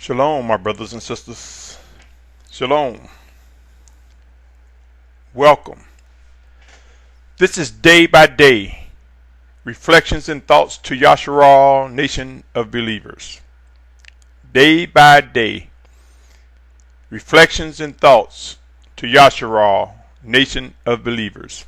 Shalom, my brothers and sisters. Shalom. Welcome. This is Day by Day, Reflections and Thoughts to Yashar'al, Nation of Believers. Day by Day, Reflections and Thoughts to Yashar'al, Nation of Believers.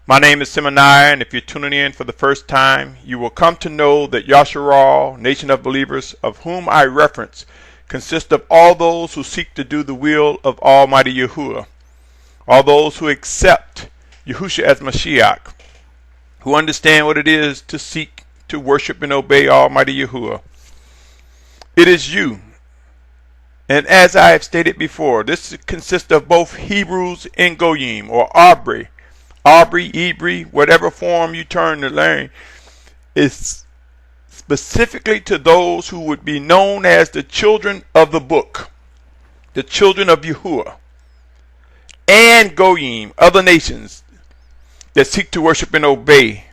My name is Symmanayah, and if you're tuning in for the first time, you will come to know that Yashar'al, Nation of Believers, of whom I reference, consists of all those who seek to do the will of Almighty Yahuwah, all those who accept Yahushua as Mashiach, who understand what it is to seek to worship and obey Almighty Yahuwah. It is you. And as I have stated before, this consists of both Hebrews and Goyim, or Aubrey, Hebrew, whatever form you turn to learn, is specifically to those who would be known as the children of the book, the children of Yahuwah, and Goyim, other nations that seek to worship and obey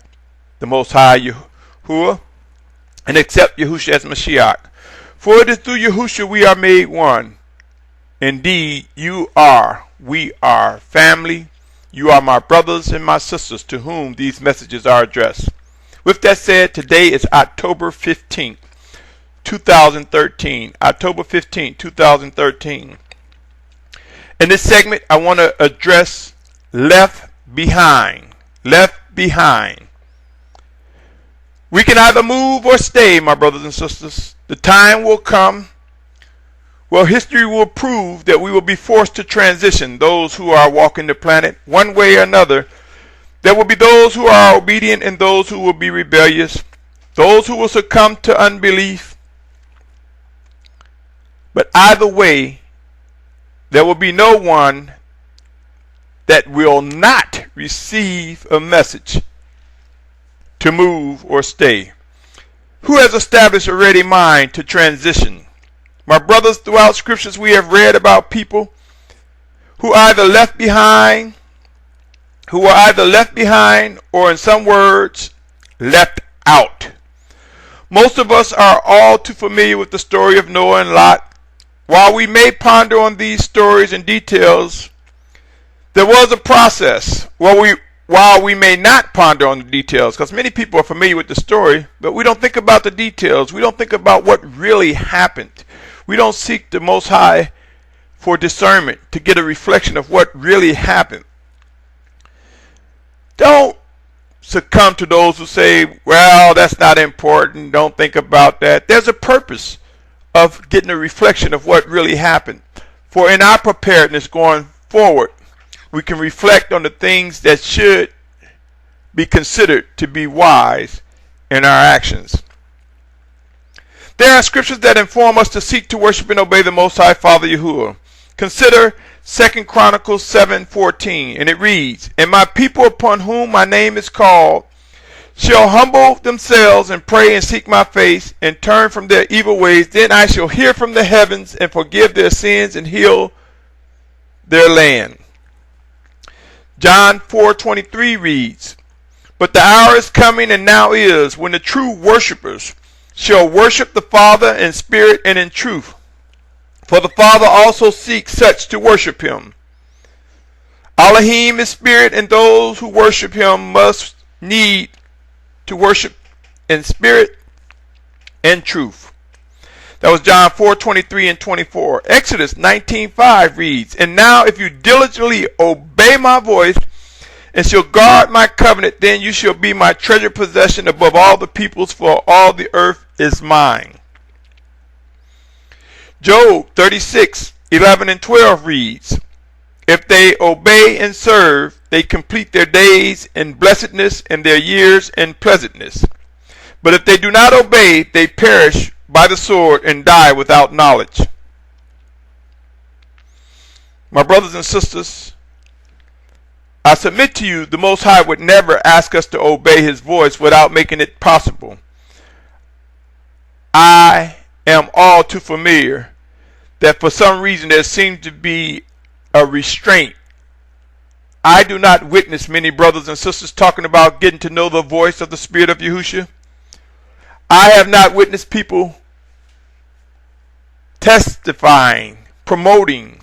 the Most High Yahuwah and accept Yahushua as Mashiach. For it is through Yahushua we are made one. Indeed, we are family. You are my brothers and my sisters to whom these messages are addressed. With that said, today is October 15th, 2013. October 15th, 2013. In this segment, I want to address left behind. Left behind. We can either move or stay, my brothers and sisters. The time will come. Well, history will prove that we will be forced to transition those who are walking the planet one way or another. There will be those who are obedient and those who will be rebellious, those who will succumb to unbelief. But either way, there will be no one that will not receive a message to move or stay. Who has established a ready mind to transition? My brothers, throughout scriptures we have read about people who were either left behind, or in some words, left out. Most of us are all too familiar with the story of Noah and Lot. While we may ponder on these stories and details, there was a process. While we may not ponder on the details, because many people are familiar with the story, but we don't think about the details. We don't think about what really happened. We don't seek the Most High for discernment to get a reflection of what really happened. Don't succumb to those who say, well, that's not important. Don't think about that. There's a purpose of getting a reflection of what really happened. For in our preparedness going forward, we can reflect on the things that should be considered to be wise in our actions. There are scriptures that inform us to seek to worship and obey the Most High Father Yahuwah. Consider 2 Chronicles 7:14, and it reads, "And my people upon whom my name is called shall humble themselves and pray and seek my face and turn from their evil ways. Then I shall hear from the heavens and forgive their sins and heal their land." John 4:23 reads, "But the hour is coming and now is when the true worshipers shall worship the Father in spirit and in truth. For the Father also seeks such to worship him. Elohim is spirit, and those who worship him must need to worship in spirit and truth." That was John 4:23 and 24. Exodus 19:5 reads, "And now if you diligently obey my voice and shall guard my covenant, then you shall be my treasured possession above all the peoples, for all the earth is mine." Job 36:11 and 12 reads, "If they obey and serve, they complete their days in blessedness and their years in pleasantness. But if they do not obey, they perish by the sword and die without knowledge." My brothers and sisters, I submit to you, the Most High would never ask us to obey his voice without making it possible. I am all too familiar that for some reason there seems to be a restraint. I do not witness many brothers and sisters talking about getting to know the voice of the Spirit of Yahushua. I have not witnessed people testifying, promoting,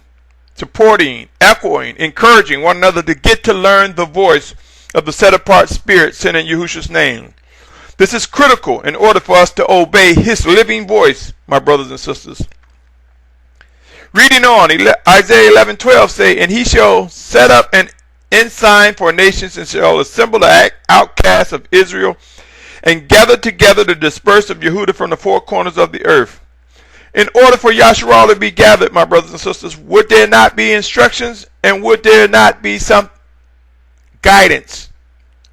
supporting, echoing, encouraging one another to get to learn the voice of the set-apart Spirit sent in Yahushua's name. This is critical in order for us to obey His living voice, my brothers and sisters. Reading on, Isaiah 11:12 say, "And he shall set up an ensign for nations, and shall assemble the outcasts of Israel, and gather together the dispersed of Yehudah from the four corners of the earth." In order for Yashar'al to be gathered, my brothers and sisters, would there not be instructions, and would there not be some guidance,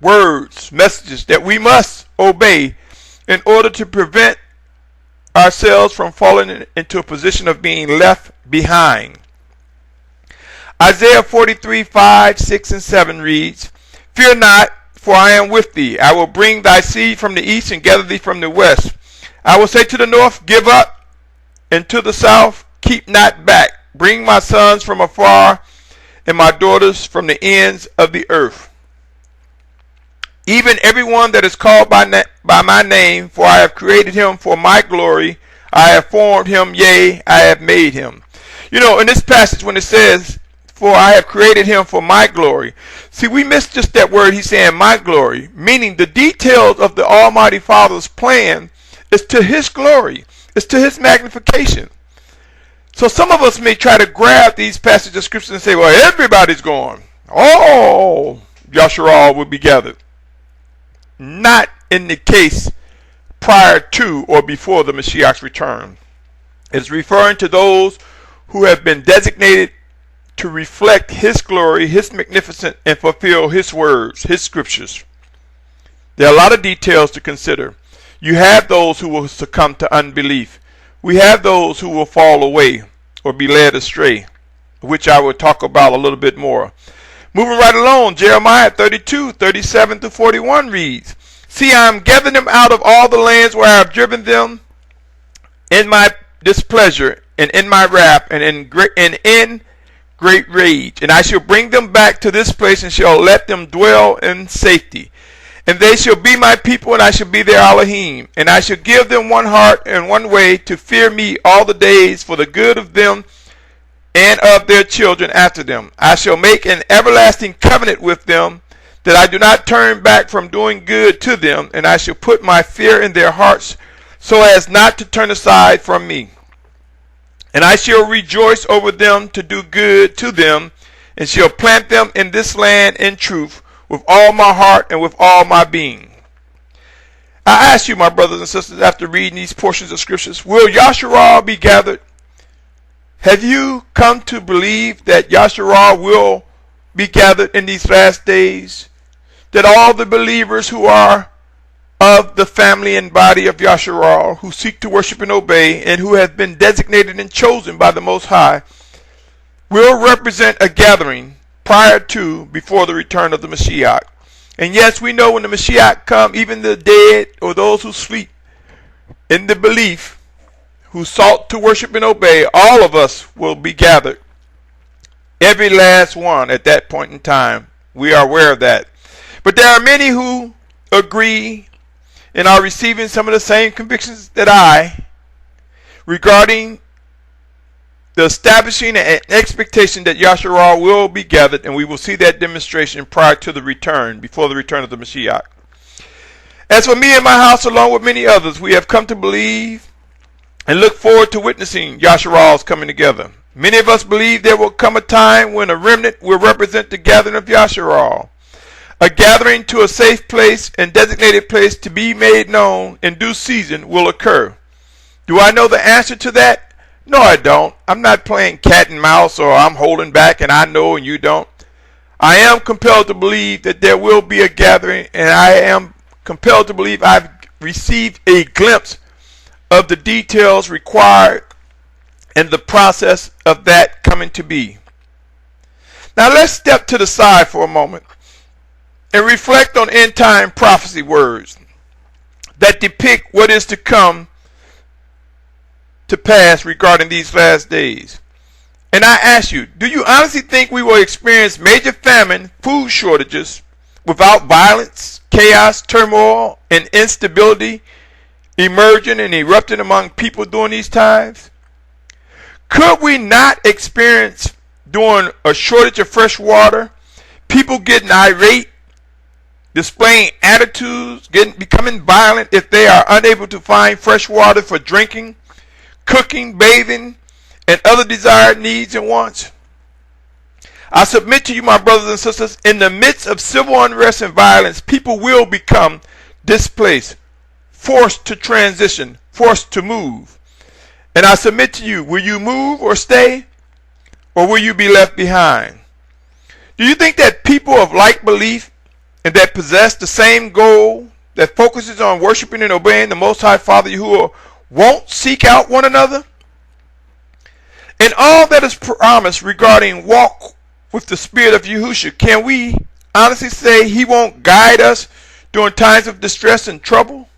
words, messages that we must obey in order to prevent ourselves from falling into a position of being left behind? Isaiah 43:5, 6, and 7 reads, "Fear not, for I am with thee. I will bring thy seed from the east and gather thee from the west. I will say to the north, give up, and to the south, keep not back. Bring my sons from afar, and my daughters from the ends of the earth. Even everyone that is called by my name, for I have created him for my glory. I have formed him, yea, I have made him." You know, in this passage when it says, "For I have created him for my glory," see, we missed just that word. He's saying my glory, meaning the details of the Almighty Father's plan is to His glory. It's to His magnification. So some of us may try to grab these passages of Scripture and say, well, everybody's going. All Yashar'al will be gathered. Not in the case prior to or before the Mashiach's return. It's referring to those who have been designated to reflect His glory, His magnificence, and fulfill His words, His scriptures. There are a lot of details to consider. You have those who will succumb to unbelief. We have those who will fall away or be led astray, which I will talk about a little bit more. Moving right along, Jeremiah 32:37-41 reads, "See, I am gathering them out of all the lands where I have driven them in my displeasure and in my wrath and in great rage. And I shall bring them back to this place and shall let them dwell in safety. And they shall be my people, and I shall be their Elohim. And I shall give them one heart and one way to fear me all the days for the good of them and of their children after them. I shall make an everlasting covenant with them, that I do not turn back from doing good to them. And I shall put my fear in their hearts, so as not to turn aside from me. And I shall rejoice over them to do good to them, and shall plant them in this land in truth, with all my heart and with all my being." I ask you, my brothers and sisters, after reading these portions of scriptures, will Yashar'al be gathered? Have you come to believe that Yashar'al will be gathered in these last days? That all the believers who are of the family and body of Yashar'al, who seek to worship and obey, and who have been designated and chosen by the Most High, will represent a gathering prior to, before the return of the Mashiach. And yes, we know when the Mashiach come, even the dead or those who sleep in the belief, who sought to worship and obey, all of us will be gathered. Every last one at that point in time. We are aware of that. But there are many who agree and are receiving some of the same convictions that I regarding the establishing an expectation that Yashar'al will be gathered, and we will see that demonstration prior to the return, before the return of the Mashiach. As for me and my house, along with many others, we have come to believe and look forward to witnessing Yashar'al's coming together. Many of us believe there will come a time when a remnant will represent the gathering of Yashar'al. A gathering to a safe place and designated place to be made known in due season will occur. Do I know the answer to that? No, I don't. I'm not playing cat and mouse, or I'm holding back and I know and you don't. I am compelled to believe that there will be a gathering, and I am compelled to believe I've received a glimpse of the details required and the process of that coming to be. Now let's step to the side for a moment and reflect on end time prophecy words that depict what is to come to pass regarding these last days. And I ask you, do you honestly think we will experience major famine, food shortages, without violence, chaos, turmoil, and instability emerging and erupting among people during these times? Could we not experience during a shortage of fresh water, people getting irate, displaying attitudes, becoming violent if they are unable to find fresh water for drinking, cooking, bathing, and other desired needs and wants? I submit to you, my brothers and sisters, in the midst of civil unrest and violence, people will become displaced, forced to transition, forced to move. And I submit to you, will you move or stay, or will you be left behind? Do you think that people of like belief and that possess the same goal, that focuses on worshiping and obeying the Most High Father Yahuwah, won't seek out one another? And all that is promised regarding walk with the Spirit of Yahushua, can we honestly say He won't guide us during times of distress and trouble?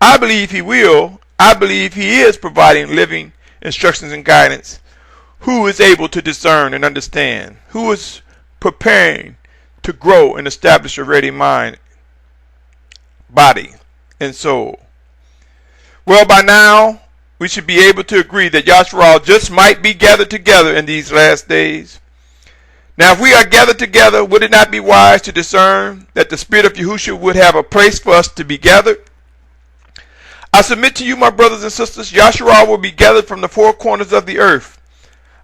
I believe He will. I believe He is providing living instructions and guidance. Who is able to discern and understand? Who is preparing to grow and establish a ready mind, body, and soul? Well, by now, we should be able to agree that Yashar'al just might be gathered together in these last days. Now, if we are gathered together, would it not be wise to discern that the Spirit of Yahushua would have a place for us to be gathered? I submit to you, my brothers and sisters, Yashar'al will be gathered from the four corners of the earth.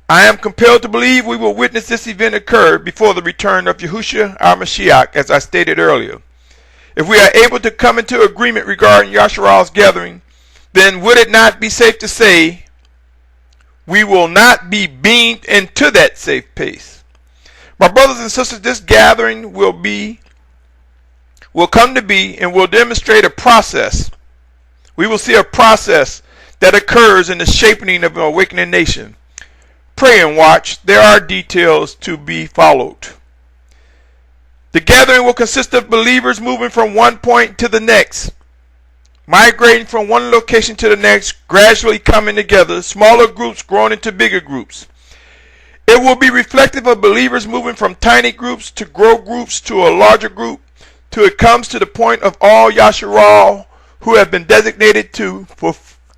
I am compelled to believe we will witness this event occur before the return of Yahushua our Mashiach, as I stated earlier. If we are able to come into agreement regarding Yashar'al's gathering, then would it not be safe to say we will not be beamed into that safe place? My brothers and sisters, this gathering will come to be and will demonstrate a process. We will see a process that occurs in the shaping of an awakening nation. Pray and watch. There are details to be followed. The gathering will consist of believers moving from one point to the next, migrating from one location to the next, gradually coming together, smaller groups growing into bigger groups. It will be reflective of believers moving from tiny groups to grow groups to a larger group, till it comes to the point of all Yashar'al who have been designated to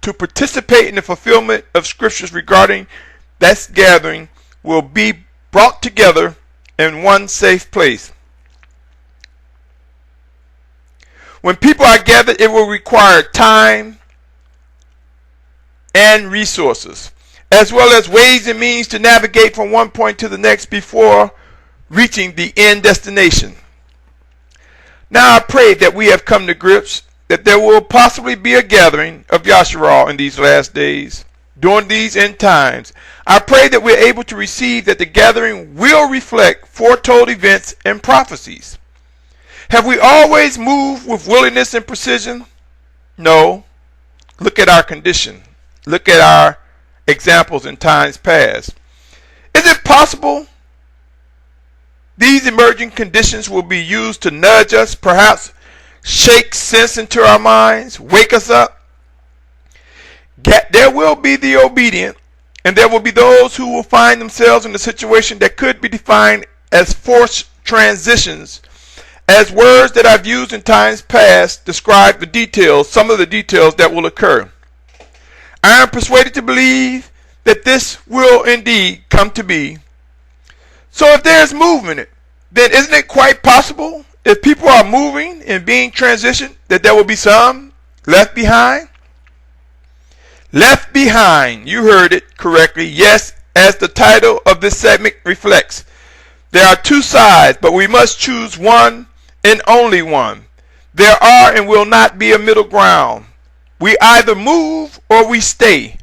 participate in the fulfillment of scriptures regarding that gathering will be brought together in one safe place. When people are gathered, it will require time and resources, as well as ways and means to navigate from one point to the next before reaching the end destination. Now I pray that we have come to grips that there will possibly be a gathering of Yashar'al in these last days. During these end times, I pray that we're able to receive that the gathering will reflect foretold events and prophecies. Have we always moved with willingness and precision? No. Look at our condition. Look at our examples in times past. Is it possible these emerging conditions will be used to nudge us, perhaps shake sense into our minds, wake us up? There will be the obedient, and there will be those who will find themselves in a situation that could be defined as forced transitions, as words that I've used in times past describe the details, some of the details that will occur. I am persuaded to believe that this will indeed come to be. So if there's movement, then isn't it quite possible, if people are moving and being transitioned, that there will be some left behind? Left behind, you heard it correctly. Yes, as the title of this segment reflects, there are two sides, but we must choose one and only one. There are and will not be a middle ground. We either move or we stay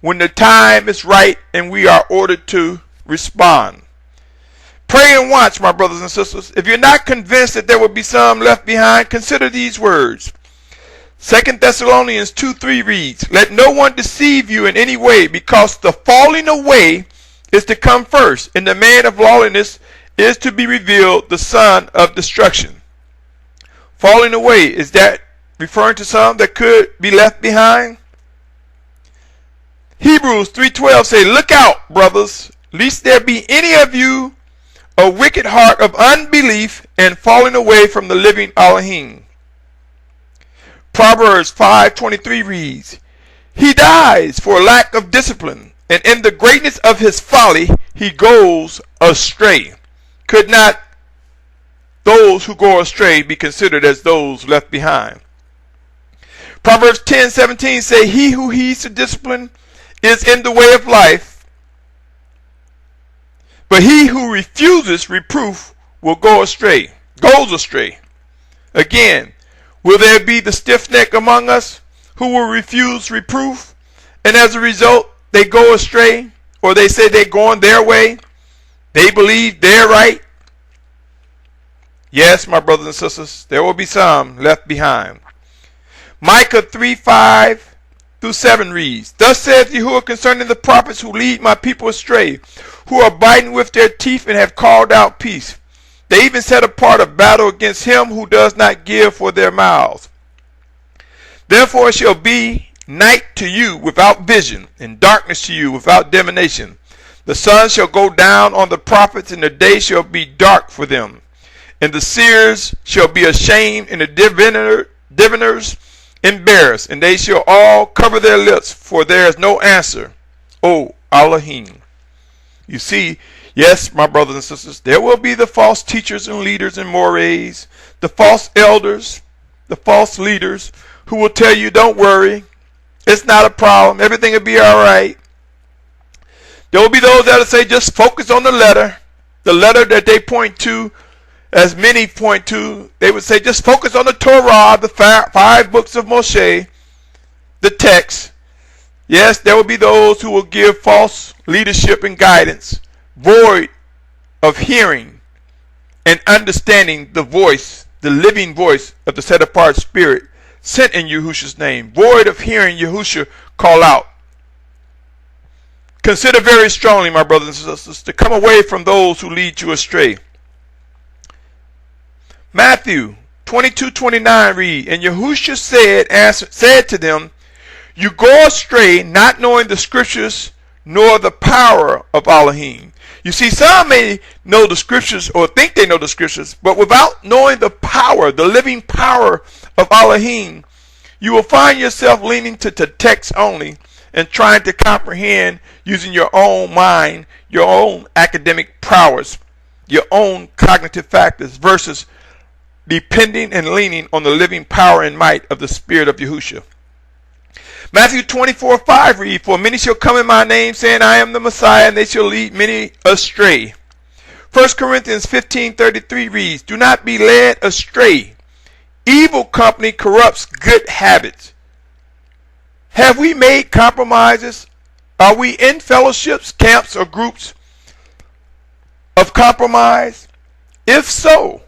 when the time is right and we are ordered to respond. Pray and watch, my brothers and sisters. If you're not convinced that there will be some left behind, consider these words. 2 Thessalonians 2:3 reads, "Let no one deceive you in any way, because the falling away is to come first, and the man of lawlessness is to be revealed, the son of destruction." Falling away, is that referring to some that could be left behind? Hebrews 3:12 say, "Look out, brothers, lest there be any of you a wicked heart of unbelief and falling away from the living Elohim." Proverbs 5:23 reads, he dies for lack of discipline, and in the greatness of his folly he goes astray. Could not those who go astray be considered as those left behind? Proverbs 10:17 say, he who heeds to discipline is in the way of life, but he who refuses reproof will goes astray. Again, will there be the stiff neck among us who will refuse reproof, and as a result they go astray, or they say they're going their way, they believe they're right? Yes, my brothers and sisters, there will be some left behind. Micah 3:5-7 reads, thus saith Yahuwah concerning the prophets who lead my people astray, who are biting with their teeth and have called out peace. They even set apart a battle against him who does not give for their mouths. Therefore it shall be night to you without vision, and darkness to you without divination. The sun shall go down on the prophets, and the day shall be dark for them. And the seers shall be ashamed, and the diviners embarrassed, and they shall all cover their lips, for there is no answer, O Elohim. You see, yes, my brothers and sisters, there will be the false teachers and leaders and mores, the false elders, the false leaders, who will tell you, don't worry, it's not a problem, everything will be all right. There will be those that will say, just focus on the letter that they point to, as many point to. They would say, just focus on the Torah, the five books of Moshe, the text. Yes, there will be those who will give false leadership and guidance, void of hearing and understanding the voice, the living voice of the set apart spirit sent in Yahushua's name, void of hearing Yahushua call out. Consider very strongly, my brothers and sisters, to come away from those who lead you astray. Matthew 22:29 read, and Yahushua said to them, you go astray, not knowing the scriptures nor the power of Elohim. You see, some may know the scriptures or think they know the scriptures, but without knowing the power, the living power of Elohim, you will find yourself leaning to text only and trying to comprehend using your own mind, your own academic prowess, your own cognitive factors, versus depending and leaning on the living power and might of the Spirit of Yahushua. Matthew 24:5 read, for many shall come in my name, saying, I am the Messiah, and they shall lead many astray. 1 Corinthians 15:33 reads, do not be led astray. Evil company corrupts good habits. Have we made compromises? Are we in fellowships, camps, or groups of compromise? If so,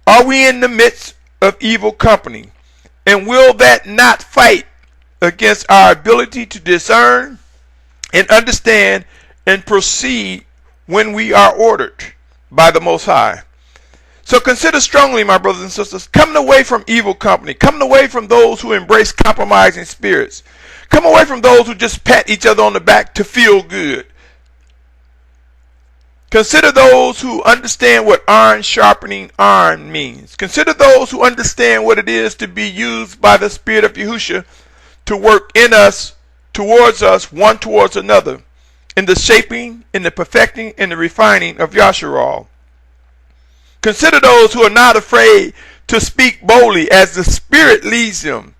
are we in the midst of evil company? And will that not fight against our ability to discern and understand and proceed when we are ordered by the Most High? So consider strongly, my brothers and sisters, coming away from evil company, coming away from those who embrace compromising spirits, come away from those who just pat each other on the back to feel good. Consider those who understand what iron sharpening iron means. Consider those who understand what it is to be used by the Spirit of Yahushua to work in us, towards us, one towards another, in the shaping, in the perfecting, in the refining of Yashar'al. Consider those who are not afraid to speak boldly as the Spirit leads them.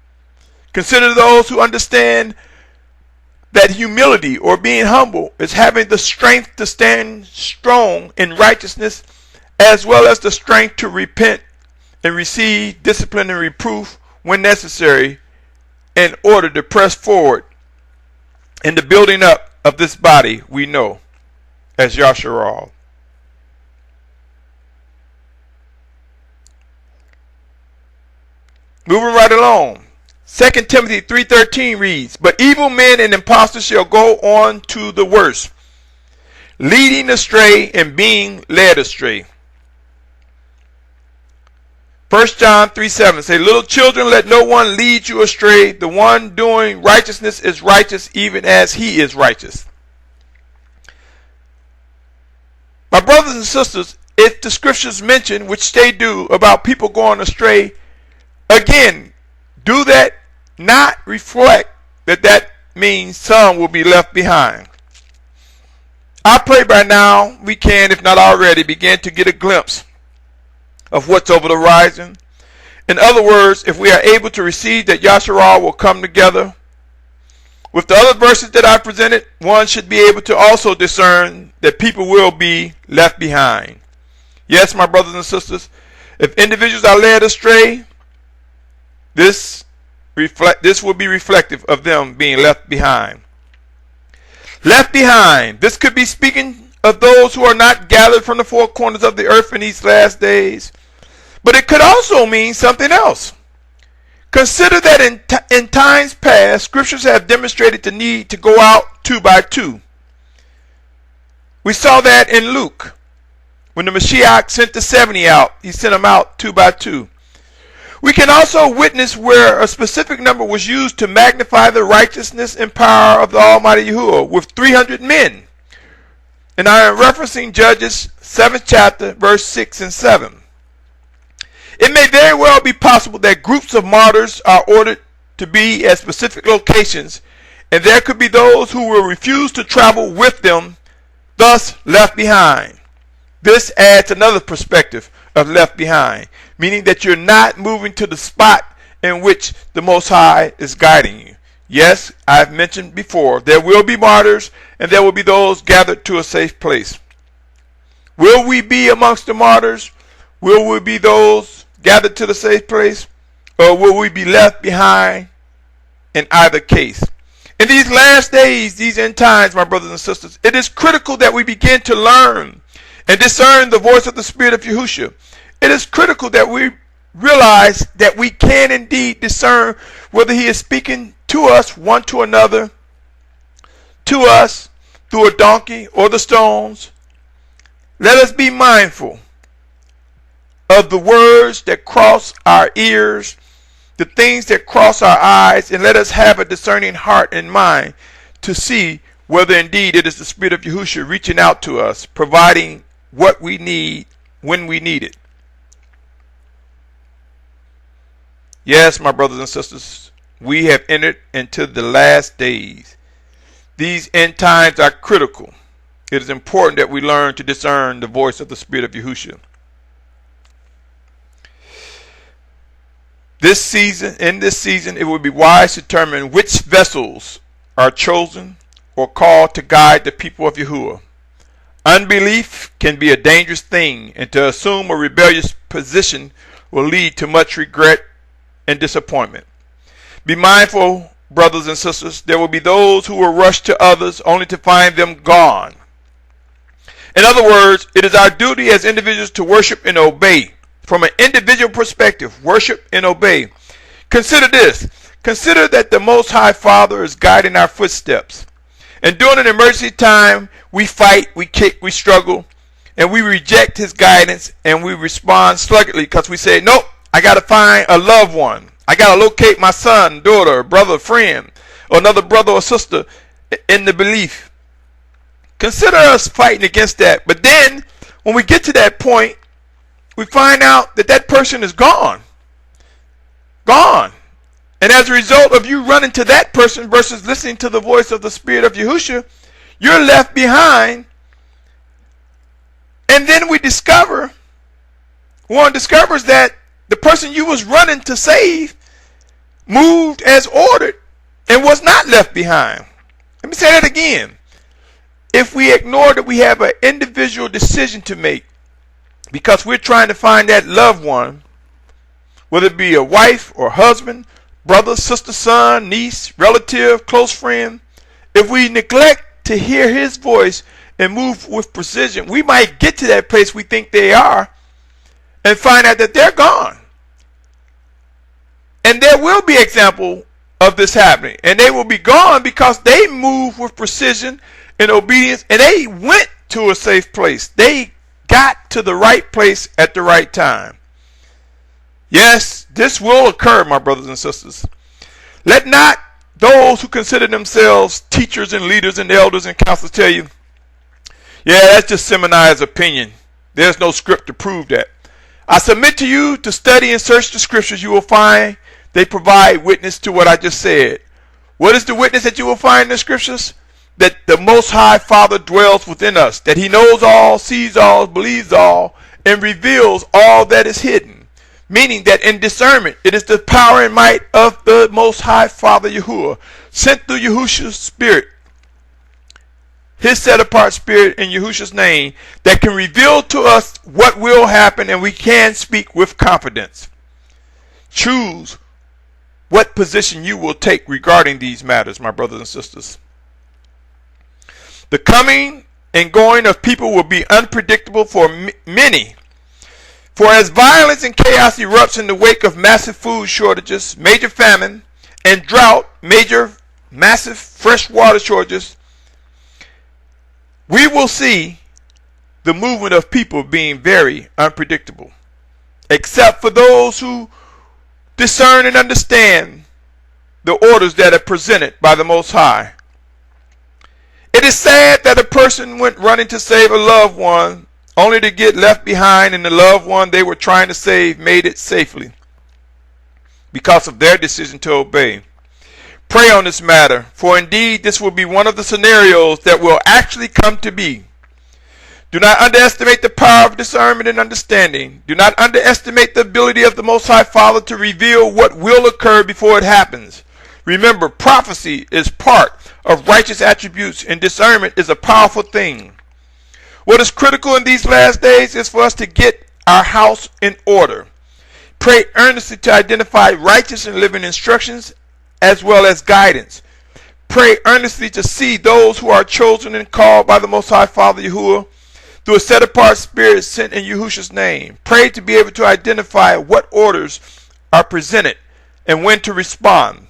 Consider those who understand that humility, or being humble, is having the strength to stand strong in righteousness, as well as the strength to repent and receive discipline and reproof when necessary, in order to press forward in the building up of this body we know as Yashar'al. Moving right along, 2 Timothy 3:13 reads, but evil men and impostors shall go on to the worse, leading astray and being led astray. 1 John 3:7 say, little children, let no one lead you astray. The one doing righteousness is righteous, even as he is righteous. My brothers and sisters, if the scriptures mention, which they do, about people going astray, again, do that not reflect that means some will be left behind. I pray by now we can, if not already, begin to get a glimpse of what's over the horizon. In other words, if we are able to receive that Yashar'al will come together with the other verses that I presented, one should be able to also discern that people will be left behind. Yes, my brothers and sisters, if individuals are led astray, this will be reflective of them being left behind. Left behind. This could be speaking of those who are not gathered from the four corners of the earth in these last days. But it could also mean something else. Consider that in times past, scriptures have demonstrated the need to go out 2 by 2. We saw that in Luke. When the Mashiach sent the 70 out, he sent them out 2 by 2. We can also witness where a specific number was used to magnify the righteousness and power of the Almighty Yahuwah with 300 men. And I am referencing Judges 7th chapter, verse 6 and 7. It may very well be possible that groups of martyrs are ordered to be at specific locations, and there could be those who will refuse to travel with them, thus left behind. This adds another perspective of left behind, meaning that you're not moving to the spot in which the Most High is guiding you. Yes, I've mentioned before, there will be martyrs and there will be those gathered to a safe place. Will we be amongst the martyrs? Will we be those gathered to the safe place? Or will we be left behind in either case? In these last days, these end times, my brothers and sisters, it is critical that we begin to learn and discern the voice of the Spirit of Yahushua. It is critical that we realize that we can indeed discern whether he is speaking to us, one to another, to us through a donkey or the stones. Let us be mindful of the words that cross our ears, the things that cross our eyes, and let us have a discerning heart and mind to see whether indeed it is the Spirit of Yahushua reaching out to us, providing what we need when we need it. Yes, my brothers and sisters, we have entered into the last days. These end times are critical. It is important that we learn to discern the voice of the Spirit of Yahushua. In this season, it would be wise to determine which vessels are chosen or called to guide the people of Yahuwah. Unbelief can be a dangerous thing, and to assume a rebellious position will lead to much regret and disappointment. Be mindful, brothers and sisters, there will be those who will rush to others only to find them gone. In other words, it is our duty as individuals to worship and obey. From an individual perspective, worship and obey. Consider this. Consider that the Most High Father is guiding our footsteps. And during an emergency time, we fight, we kick, we struggle, and we reject his guidance, and we respond sluggishly because we say, nope, I got to find a loved one. I got to locate my son, daughter, brother, friend, or another brother or sister in the belief. Consider us fighting against that. But then, when we get to that point, we find out that that person is gone. Gone. And as a result of you running to that person versus listening to the voice of the Spirit of Yahushua, you're left behind. And then one discovers that the person you was running to save moved as ordered and was not left behind. Let me say that again. If we ignore that we have an individual decision to make because we're trying to find that loved one, whether it be a wife or husband, brother, sister, son, niece, relative, close friend, if we neglect to hear his voice and move with precision, we might get to that place we think they are and find out that they're gone. And there will be example of this happening. And they will be gone because they move with precision and obedience, and they went to a safe place. They got to the right place at the right time. Yes, this will occur, my brothers and sisters. Let not those who consider themselves teachers and leaders and elders and counselors tell you, yeah, that's just Symmanayah's opinion. There's no script to prove that. I submit to you to study and search the scriptures. You will find they provide witness to what I just said. What is the witness that you will find in the scriptures? That the Most High Father dwells within us, that he knows all, sees all, believes all, and reveals all that is hidden. Meaning that in discernment, it is the power and might of the Most High Father Yahuwah, sent through Yahushua's Spirit, his set-apart Spirit in Yahushua's name, that can reveal to us what will happen, and we can speak with confidence. Choose what position you will take regarding these matters, my brothers and sisters. The coming and going of people will be unpredictable for many. For as violence and chaos erupts in the wake of massive food shortages, major famine, and drought, massive fresh water shortages, we will see the movement of people being very unpredictable, except for those who discern and understand the orders that are presented by the Most High. It is sad that a person went running to save a loved one only to get left behind, and the loved one they were trying to save made it safely because of their decision to obey. Pray on this matter, for indeed this will be one of the scenarios that will actually come to be. Do not underestimate the power of discernment and understanding. Do not underestimate the ability of the Most High Father to reveal what will occur before it happens. Remember, prophecy is part of righteous attributes, and discernment is a powerful thing. What is critical in these last days is for us to get our house in order. Pray earnestly to identify righteous and living instructions as well as guidance. Pray earnestly to see those who are chosen and called by the Most High Father Yahuwah through a set-apart Spirit sent in Yahushua's name. Pray to be able to identify what orders are presented and when to respond.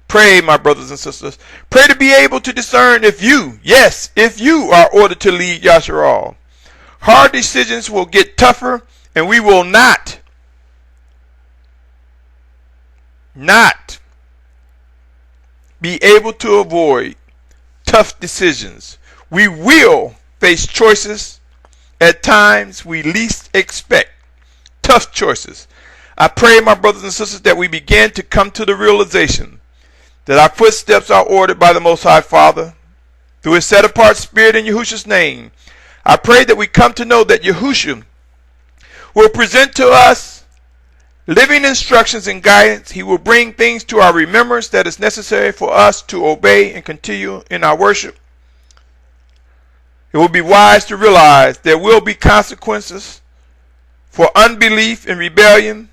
Pray, my brothers and sisters. Pray to be able to discern if you are ordered to lead Yashar'al. Hard decisions will get tougher, and we will not be able to avoid tough decisions. We will face choices at times we least expect. Tough choices. I pray, my brothers and sisters, that we begin to come to the realization that our footsteps are ordered by the Most High Father through his set-apart Spirit in Yahushua's name. I pray that we come to know that Yahushua will present to us living instructions and guidance. He will bring things to our remembrance that is necessary for us to obey and continue in our worship. It will be wise to realize there will be consequences for unbelief and rebellion,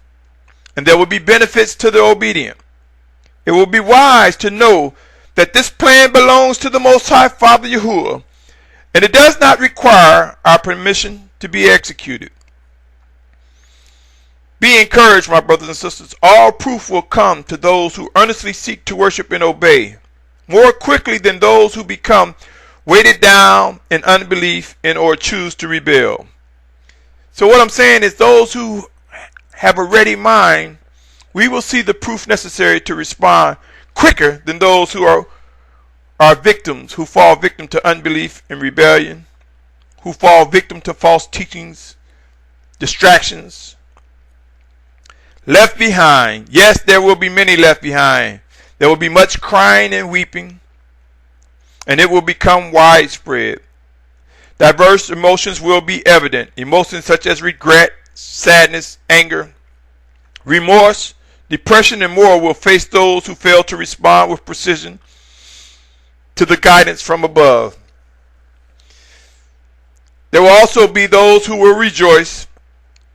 and there will be benefits to the obedient. It will be wise to know that this plan belongs to the Most High Father Yahuwah, and it does not require our permission to be executed. Be encouraged, my brothers and sisters. All proof will come to those who earnestly seek to worship and obey, more quickly than those who become weighted down in unbelief and or choose to rebel. So what I'm saying is, those who have a ready mind, we will see the proof necessary to respond quicker than those who are victims, who fall victim to unbelief and rebellion, who fall victim to false teachings, distractions. Left behind. Yes, there will be many left behind. There will be much crying and weeping, and it will become widespread. Diverse emotions will be evident. Emotions such as regret, sadness, anger, remorse, depression, and more will face those who fail to respond with precision to the guidance from above. There will also be those who will rejoice,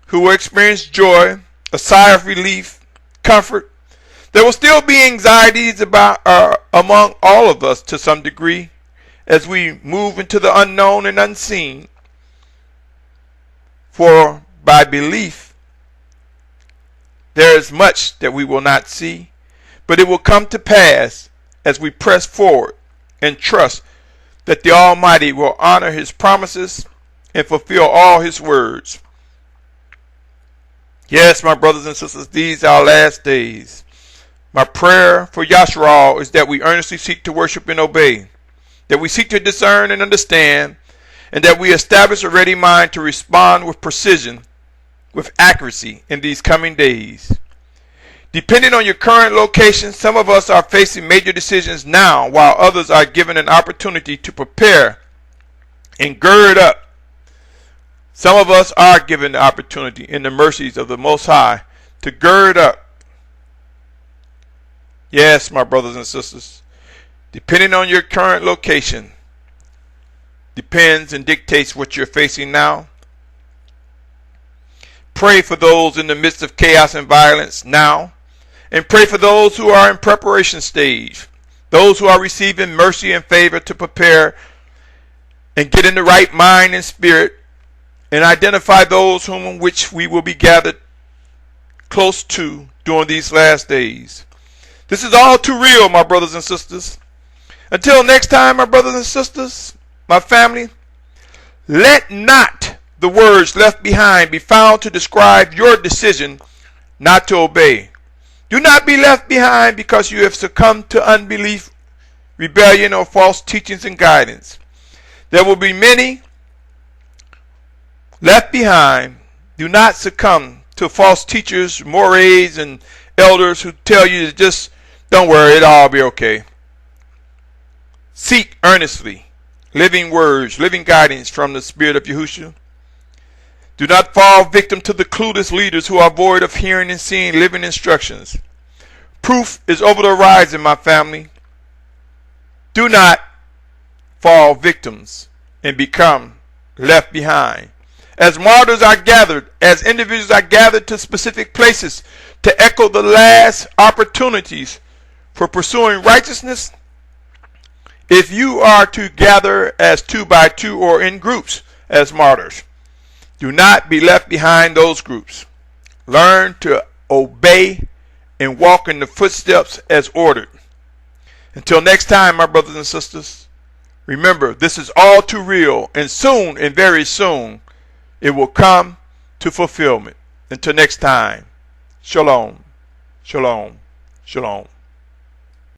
who will experience joy, a sigh of relief, comfort. There will still be anxieties among all of us to some degree as we move into the unknown and unseen. For by belief, there is much that we will not see, but it will come to pass as we press forward and trust that the Almighty will honor his promises and fulfill all his words. Yes, my brothers and sisters, these are our last days. My prayer for Yashar'al is that we earnestly seek to worship and obey, that we seek to discern and understand, and that we establish a ready mind to respond with precision, with accuracy in these coming days. Depending on your current location, some of us are facing major decisions now, while others are given an opportunity to prepare and gird up. Some of us are given the opportunity in the mercies of the Most High to gird up. Yes, my brothers and sisters, depending on your current location, depends and dictates what you're facing now. Pray for those in the midst of chaos and violence now, and pray for those who are in preparation stage, those who are receiving mercy and favor to prepare and get in the right mind and spirit, and identify those whom which we will be gathered close to during these last days. This is all too real, my brothers and sisters. Until next time, my brothers and sisters, my family, let not the words left behind be found to describe your decision not to obey. Do not be left behind because you have succumbed to unbelief, rebellion, or false teachings and guidance. There will be many left behind. Do not succumb to false teachers, mores, and elders who tell you to just don't worry, it'll all be okay. Seek earnestly living words, living guidance from the Spirit of Yahushua. Do not fall victim to the clueless leaders who are void of hearing and seeing living instructions. Proof is over the horizon, my family. Do not fall victims and become left behind. As martyrs are gathered, as individuals are gathered to specific places to echo the last opportunities for pursuing righteousness, if you are to gather as 2 by 2 or in groups as martyrs, do not be left behind those groups. Learn to obey and walk in the footsteps as ordered. Until next time, my brothers and sisters, remember, this is all too real, and soon, and very soon, it will come to fulfillment. Until next time, shalom, shalom, shalom.